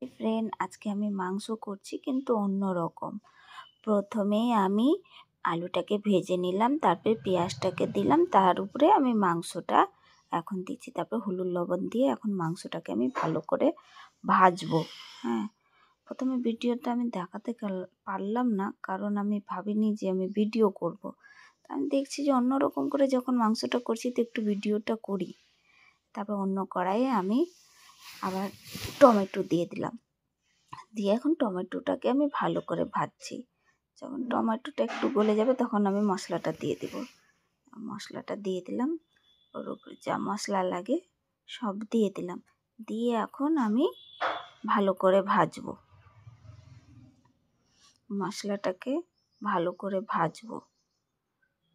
Friend, আজকে আমি মাংস করছি কিন্তু অন্য রকম। প্রথমেই আমি আলুটাকে ভেজে নিলাম, তারপরে পেঁয়াজটাকে দিলাম, তার উপরে আমি মাংসটা এখন দিচ্ছি। তারপর হলুদ লবণ দিয়ে এখন মাংসটাকে আমি ভালো করে ভাজবো। হ্যাঁ, প্রথমে ভিডিওটা আমি দেখাতে পারলাম না, কারণ আমি ভাবিনি যে আমি ভিডিও করব। আমি দেখছি যে অন্য রকম করে যখন মাংসটা করছি তো একটু ভিডিওটা করি। তারপর অন্য কড়াইয়ে আমি আবার টমেটো দিয়ে দিলাম, দিয়ে এখন টমেটোটাকে আমি ভালো করে ভাজছি। যখন টমেটোটা একটু গলে যাবে তখন আমি মশলাটা দিয়ে দেব। মশলাটা দিয়ে দিলাম, ওর উপরে যা মশলা লাগে সব দিয়ে দিলাম, দিয়ে এখন আমি ভালো করে ভাজবো। মশলাটাকে ভালো করে ভাজবো,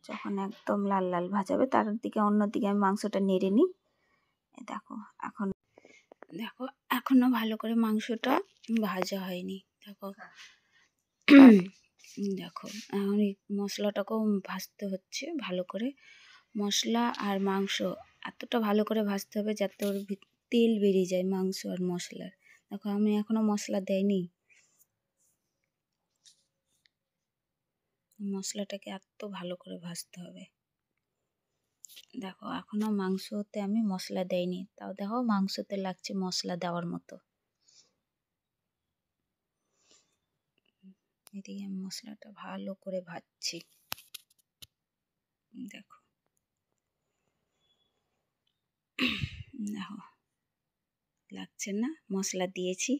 যখন একদম লাল লাল ভাজাবে তার দিকে অন্যদিকে আমি মাংসটা নেড়ে নিই। দেখো এখনও ভালো করে মাংসটা ভাজা হয়নি। দেখো এখন এই মশলাটাকেও ভাজতে হচ্ছে ভালো করে। মশলা আর মাংস এতটা ভালো করে ভাজতে হবে যাতে ওর তেল বেরিয়ে যায় মাংস আর মশলার। দেখো আমি এখনও মশলা দেয়নি, মশলাটাকে এত ভালো করে ভাজতে হবে। দেখো এখনও মাংসতে আমি মশলা দেইনি, তাও দেখো মাংসতে লাগছে মশলা দেওয়ার মতো। এদিকে আমি মশলাটা ভালো করে ভাজছি। দেখো লাগছে না, মশলা দিয়েছি।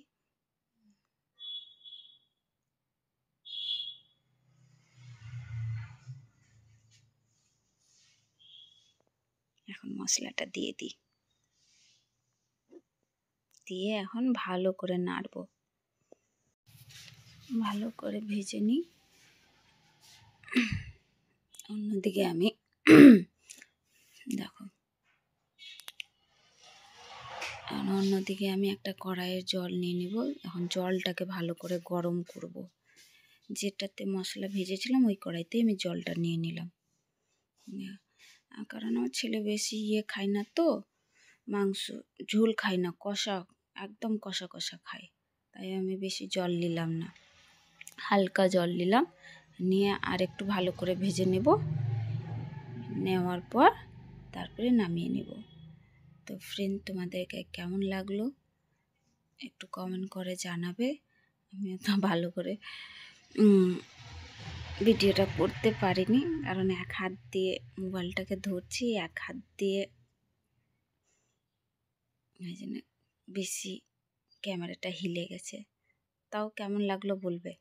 এখন মশলাটা দিয়ে দিই, দিয়ে এখন ভালো করে নাড়ব, ভালো করে ভেজে নিই। অন্যদিকে আমি দেখো অন্যদিকে আমি একটা কড়াইয়ের জল নিয়ে নেব। এখন জলটাকে ভালো করে গরম করব। যেটাতে মশলা ভেজেছিলাম ওই কড়াইতে আমি জলটা নিয়ে নিলাম, কারণ আমার ছেলে বেশি খায় না, তো মাংস ঝোল খায় না, কষা একদম কষা কষা খায়, তাই আমি বেশি জল নিলাম না, হালকা জল নিলাম। নিয়ে আর একটু ভালো করে ভেজে নেব, নেওয়ার পর তারপরে নামিয়ে নেব। তো ফ্রেন্ড, তোমাদেরকে কেমন লাগলো একটু কমেন্ট করে জানাবে। আমি তো ভালো করে ভিডিওটা করতে পারিনি, কারণ এক হাত দিয়ে মোবাইলটাকে ধরছি, এক হাত দিয়ে এই জন্য বেশি ক্যামেরাটা হিলে গেছে। তাও কেমন লাগলো বলবে।